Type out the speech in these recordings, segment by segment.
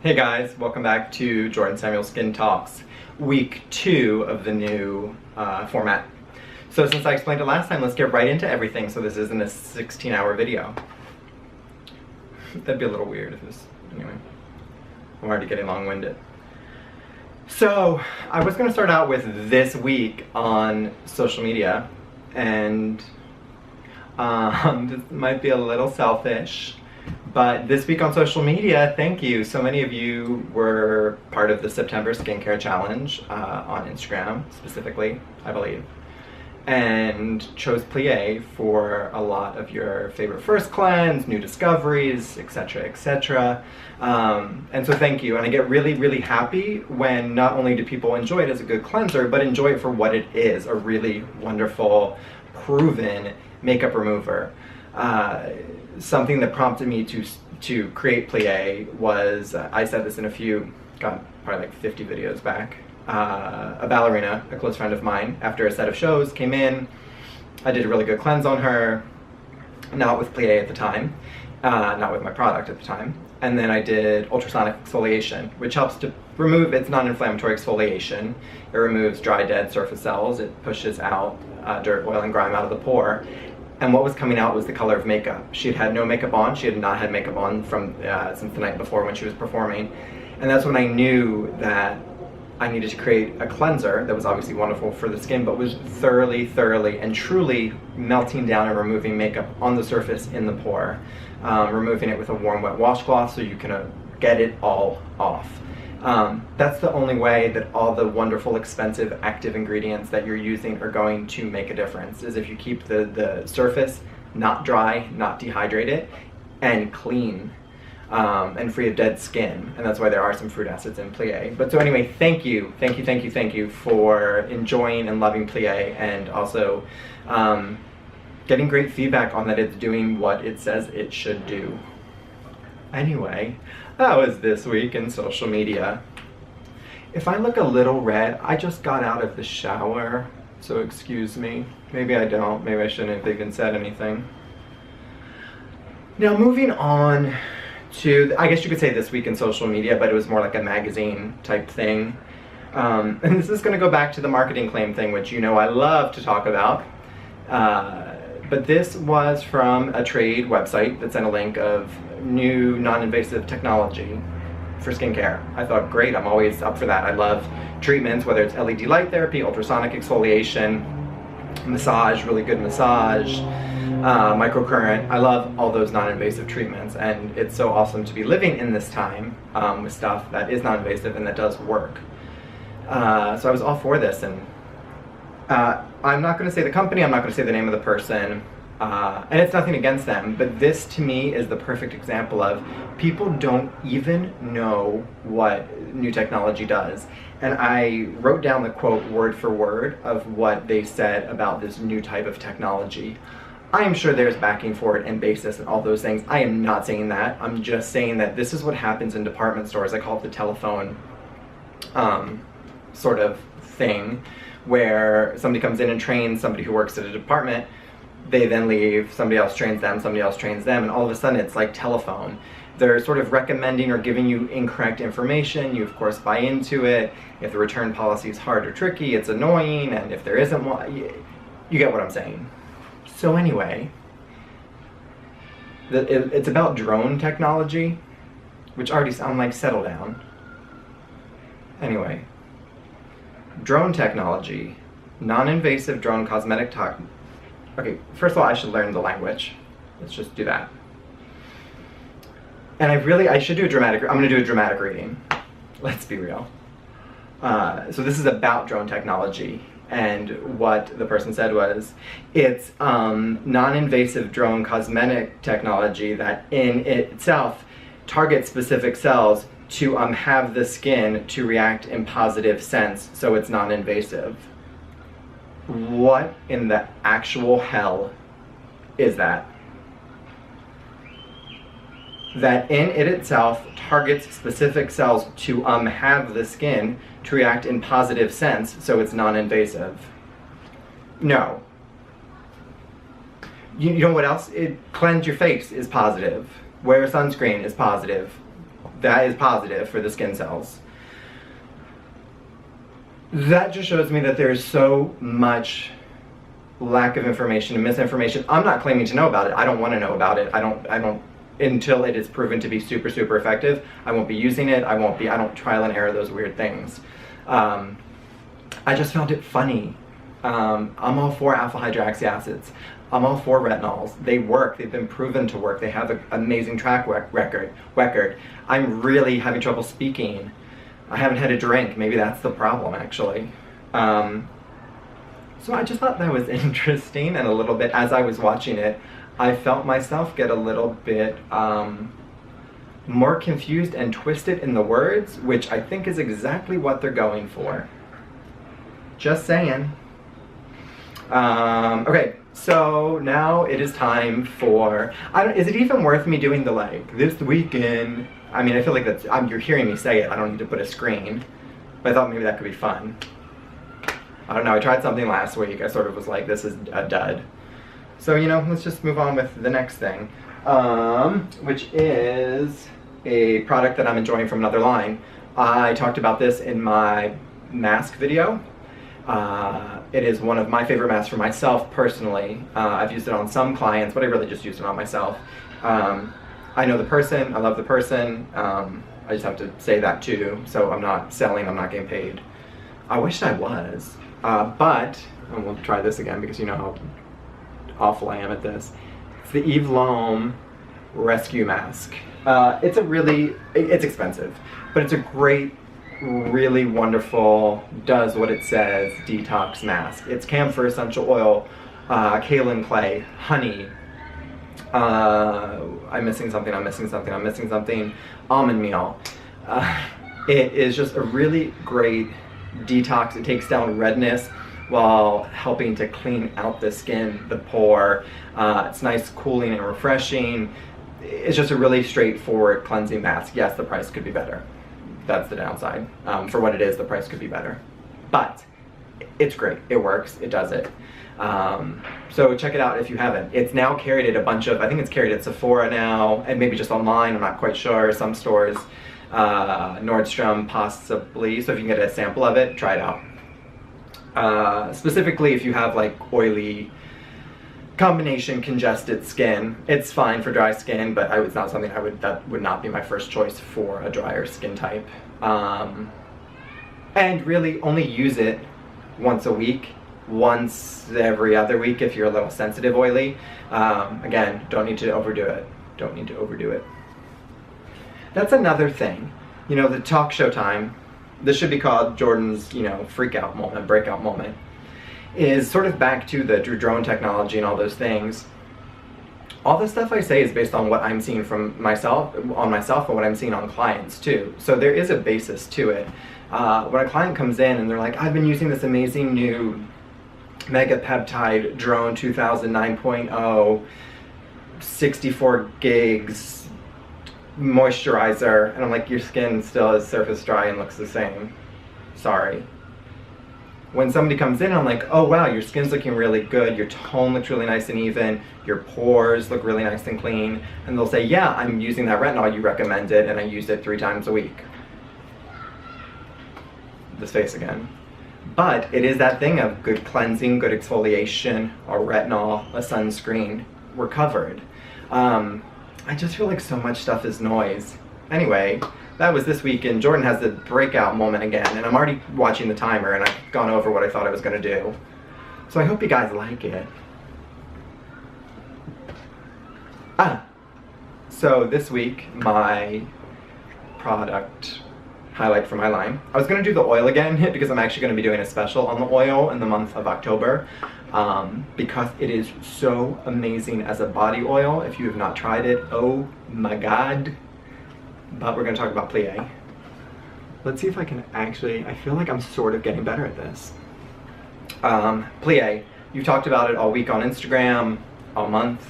Hey guys, welcome back to JordanSamuel Skin Talks, week 2 of the new format. So since I explained it last time, let's get right into everything so this isn't a 16-hour video. That'd be a little weird if it was, anyway. I'm already getting long-winded. So, I was going to start out with this week on social media, and this might be a little selfish. But this week on social media, thank you. So many of you were part of the September Skincare Challenge on Instagram, specifically, I believe, and chose Plie for a lot of your favorite first cleanse, new discoveries, etc., etc. And so thank you. And I get really, really happy when not only do people enjoy it as a good cleanser, but enjoy it for what it is, a really wonderful, proven makeup remover. Something that prompted me to create Plie was, I said this in a few, God, probably like 50 videos back, a ballerina, a close friend of mine, after a set of shows, came in, I did a really good cleanse on her, not with Plie at the time, not with my product at the time, and then I did ultrasonic exfoliation, which helps to remove, it's non-inflammatory exfoliation, it removes dry, dead surface cells, it pushes out dirt, oil, and grime out of the pore. And what was coming out was the color of makeup. She had had no makeup on. She had not had makeup on from since the night before when she was performing. And that's when I knew that I needed to create a cleanser that was obviously wonderful for the skin, but was thoroughly, and truly melting down and removing makeup on the surface in the pore. Removing it with a warm, wet washcloth so you can get it all off. That's the only way that all the wonderful, expensive, active ingredients that you're using are going to make a difference, is if you keep the surface not dry, not dehydrated, and clean, and free of dead skin. And that's why there are some fruit acids in Plie. But so anyway, thank you for enjoying and loving Plie, and also getting great feedback on that it's doing what it says it should do. Anyway, that was this week in social media. If I look a little red, I just got out of the shower, so excuse me. Maybe I don't, maybe I shouldn't have even said anything. Now moving on to, I guess you could say this week in social media, but it was more like a magazine type thing. And this is gonna go back to the marketing claim thing, which you know I love to talk about. But this was from a trade website that sent a link of new non-invasive technology for skincare. I thought, great, I'm always up for that. I love treatments, whether it's LED light therapy, ultrasonic exfoliation, massage, really good massage, microcurrent. I love all those non-invasive treatments, and it's so awesome to be living in this time with stuff that is non-invasive and that does work. So I was all for this, and I'm not going to say the company, I'm not going to say the name of the person, and it's nothing against them, but this to me is the perfect example of people don't even know what new technology does. And I wrote down the quote word for word of what they said about this new type of technology. I am sure there's backing for it and basis and all those things. I am not saying that. I'm just saying that this is what happens in department stores. I call it the telephone sort of thing, where somebody comes in and trains somebody who works at a department, they then leave, somebody else trains them, and all of a sudden it's like telephone. They're sort of recommending or giving you incorrect information, you of course buy into it. If the return policy is hard or tricky, it's annoying, and if there isn't one, you get what I'm saying. So anyway, it's about drone technology, which already sound like settle down. Anyway. Drone technology, non-invasive drone cosmetic Okay, first of all, I should learn the language. Let's just do that. And I should do I'm gonna do a dramatic reading. Let's be real. So this is about drone technology, and what the person said was, it's non-invasive drone cosmetic technology that in itself targets specific cells to have the skin to react in positive sense, so it's non-invasive. What in the actual hell is that? That in it itself targets specific cells to have the skin to react in positive sense, so it's non-invasive. No. You know what else? Cleanse your face is positive. Wear sunscreen is positive. That is positive for the skin cells. That just shows me that there's so much lack of information and misinformation. I'm not claiming to know about it. I don't want to know about it. I don't until it is proven to be super, super effective. I won't be using it. I don't trial and error those weird things. I just found it funny. I'm all for alpha hydroxy acids. I'm all for retinols. They work. They've been proven to work. They have an amazing track record. I'm really having trouble speaking. I haven't had a drink. Maybe that's the problem, actually. So I just thought that was interesting, and a little bit, as I was watching it, I felt myself get a little bit more confused and twisted in the words, which I think is exactly what they're going for. Just saying. Okay, so now it is time for, is it even worth me doing the like, this weekend? I mean, I feel like that's, you're hearing me say it, I don't need to put a screen, but I thought maybe that could be fun. I don't know, I tried something last week, I sort of was like, this is a dud. So, you know, let's just move on with the next thing, which is a product that I'm enjoying from another line. I talked about this in my mask video. It is one of my favorite masks for myself personally. I've used it on some clients, but I really just used it on myself. I know the person, I love the person, I just have to say that too, so I'm not selling, I'm not getting paid. I wish I was, but, and we'll try this again because you know how awful I am at this. It's the Eve Lom Rescue Mask. It's expensive, but it's a great, really wonderful, does what it says, detox mask. It's camphor essential oil, kaolin clay, honey, I'm missing something, almond meal. It is just a really great detox. It takes down redness while helping to clean out the skin, the pore. It's nice, cooling, and refreshing. It's just a really straightforward cleansing mask. Yes, the price could be better. That's the downside. For what it is, the price could be better. But it's great. It works. It does it. So check it out if you haven't. It's now carried at a bunch of, I think it's carried at Sephora now, and maybe just online, I'm not quite sure, some stores, Nordstrom possibly, so if you can get a sample of it, try it out. Specifically if you have like oily, combination congested skin, it's fine for dry skin, but it's not something that would not be my first choice for a drier skin type. And really only use it once a week, once every other week if you're a little sensitive oily. Again, don't need to overdo it. That's another thing. You know, the talk show time, this should be called Jordan's, you know, freakout moment, breakout moment, is sort of back to the drone technology and all those things. All the stuff I say is based on what I'm seeing from myself, and what I'm seeing on clients too. So there is a basis to it. When a client comes in and they're like, I've been using this amazing new Mega Peptide Drone 2000 9.0, 64 gigs moisturizer, and I'm like, your skin still is surface dry and looks the same. Sorry. When somebody comes in, I'm like, oh wow, your skin's looking really good, your tone looks really nice and even, your pores look really nice and clean, and they'll say, yeah, I'm using that retinol you recommended, and I used it 3 times a week. This face again. But it is that thing of good cleansing, good exfoliation, a retinol, a sunscreen, we're covered. I just feel like so much stuff is noise. Anyway, that was this week, and Jordan has the breakout moment again, and I'm already watching the timer, and I've gone over what I thought I was going to do. So I hope you guys like it. So this week, my product highlight for my line. I was going to do the oil again because I'm actually going to be doing a special on the oil in the month of October because it is so amazing as a body oil. If you have not tried it, oh my god. But we're going to talk about Plie. Let's see if I can actually, I feel like I'm sort of getting better at this. Plie, you talked about it all week on Instagram, all month.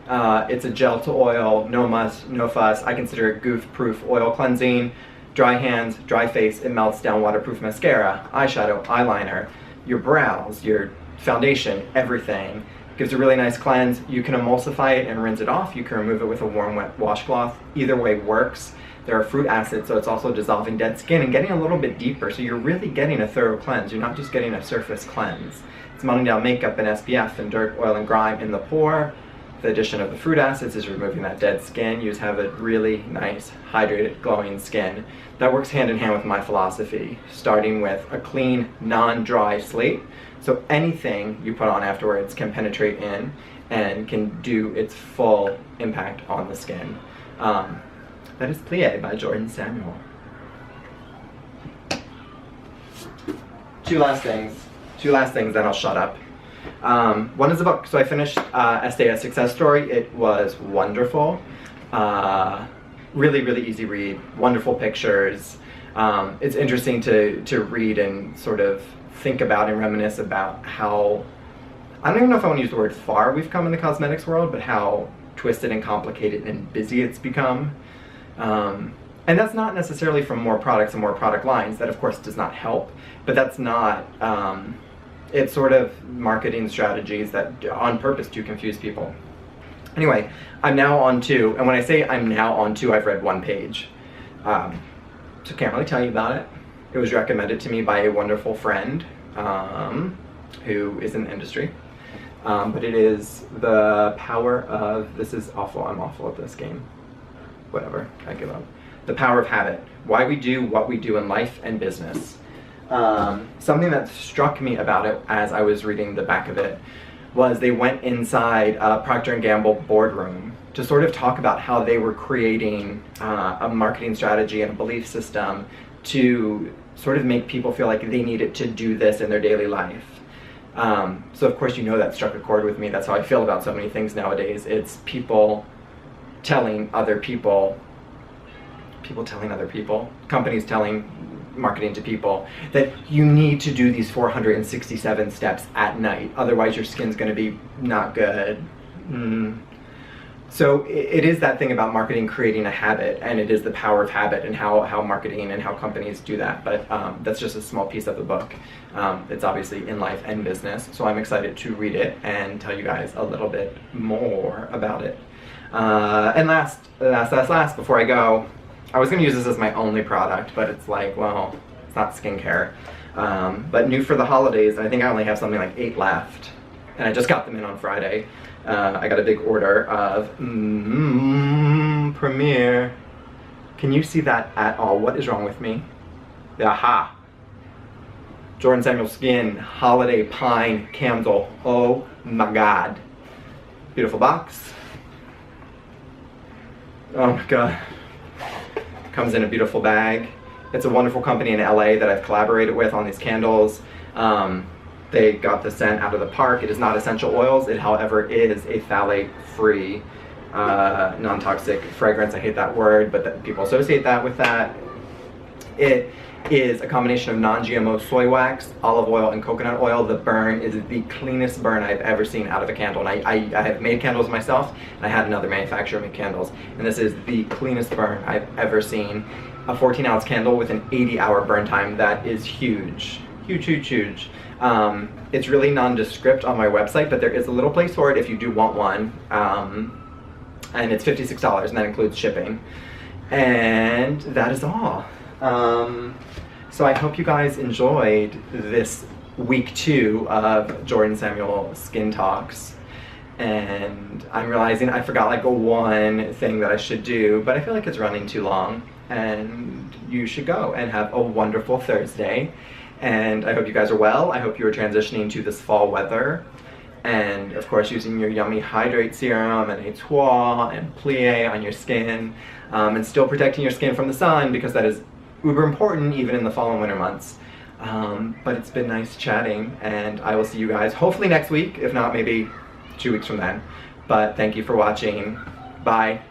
It's a gel to oil, no muss, no fuss. I consider it goof-proof oil cleansing. Dry hands, dry face, it melts down waterproof mascara, eyeshadow, eyeliner, your brows, your foundation, everything. Gives a really nice cleanse. You can emulsify it and rinse it off. You can remove it with a warm, wet washcloth. Either way works. There are fruit acids, so it's also dissolving dead skin and getting a little bit deeper, so you're really getting a thorough cleanse. You're not just getting a surface cleanse. It's melting down makeup and SPF and dirt, oil, and grime in the pore. The addition of the fruit acids is removing that dead skin. You just have a really nice, hydrated, glowing skin. That works hand in hand with my philosophy, starting with a clean, non-dry slate. So anything you put on afterwards can penetrate in and can do its full impact on the skin. That is Plie by JordanSamuel. Two last things, then I'll shut up. One is a book. So I finished Estee a Success Story. It was wonderful. Really, really easy read. Wonderful pictures. It's interesting to read and sort of think about and reminisce about how, I don't even know if I want to use the word far we've come in the cosmetics world, but how twisted and complicated and busy it's become. And that's not necessarily from more products and more product lines. That of course does not help, but that's not, it's sort of marketing strategies that on purpose do confuse people. Anyway, I'm now on to, and when I say I'm now on to, I've read one page. So can't really tell you about it. It was recommended to me by a wonderful friend who is in the industry. But it is The Power of, this is awful, I'm awful at this game. Whatever, I give up. The Power of Habit. Why we do what we do in life and business. Something that struck me about it as I was reading the back of it was they went inside a Procter & Gamble boardroom to sort of talk about how they were creating a marketing strategy and a belief system to sort of make people feel like they needed to do this in their daily life. So of course, you know, that struck a chord with me. That's how I feel about so many things nowadays. It's people telling other people, companies telling marketing to people that you need to do these 467 steps at night, otherwise your skin's going to be not good. So it is that thing about marketing creating a habit, and it is the power of habit and how marketing and how companies do that. But that's just a small piece of the book. It's obviously in life and business, so I'm excited to read it and tell you guys a little bit more about it. And last, before I go, I was going to use this as my only product, but it's like, well, it's not skincare. But new for the holidays, I think I only have something like 8 left. And I just got them in on Friday. I got a big order of Premier. Can you see that at all? What is wrong with me? Aha! JordanSamuel Skin Holiday Pine Candle. Oh my god. Beautiful box. Oh my god. Comes in a beautiful bag. It's a wonderful company in LA that I've collaborated with on these candles. They got the scent out of the park. It is not essential oils. It, however, is a phthalate-free, non-toxic fragrance. I hate that word, but people associate that with that. It is a combination of non-GMO soy wax, olive oil, and coconut oil. The burn is the cleanest burn I've ever seen out of a candle. And I have made candles myself, and I had another manufacturer make candles. And this is the cleanest burn I've ever seen. A 14-ounce candle with an 80-hour burn time. That is huge. Huge, huge, huge. It's really nondescript on my website, but there is a little place for it if you do want one. And it's $56, and that includes shipping. And that is all. So I hope you guys enjoyed this week 2 of JordanSamuel Skin Talks. And I'm realizing I forgot like one thing that I should do, but I feel like it's running too long. And you should go and have a wonderful Thursday. And I hope you guys are well. I hope you are transitioning to this fall weather. And of course using your yummy Hydrate Serum and Etoile and Plie on your skin. And still protecting your skin from the sun, because that is uber important even in the fall and winter months. But it's been nice chatting, and I will see you guys hopefully next week, if not maybe 2 weeks from then. But thank you for watching. Bye.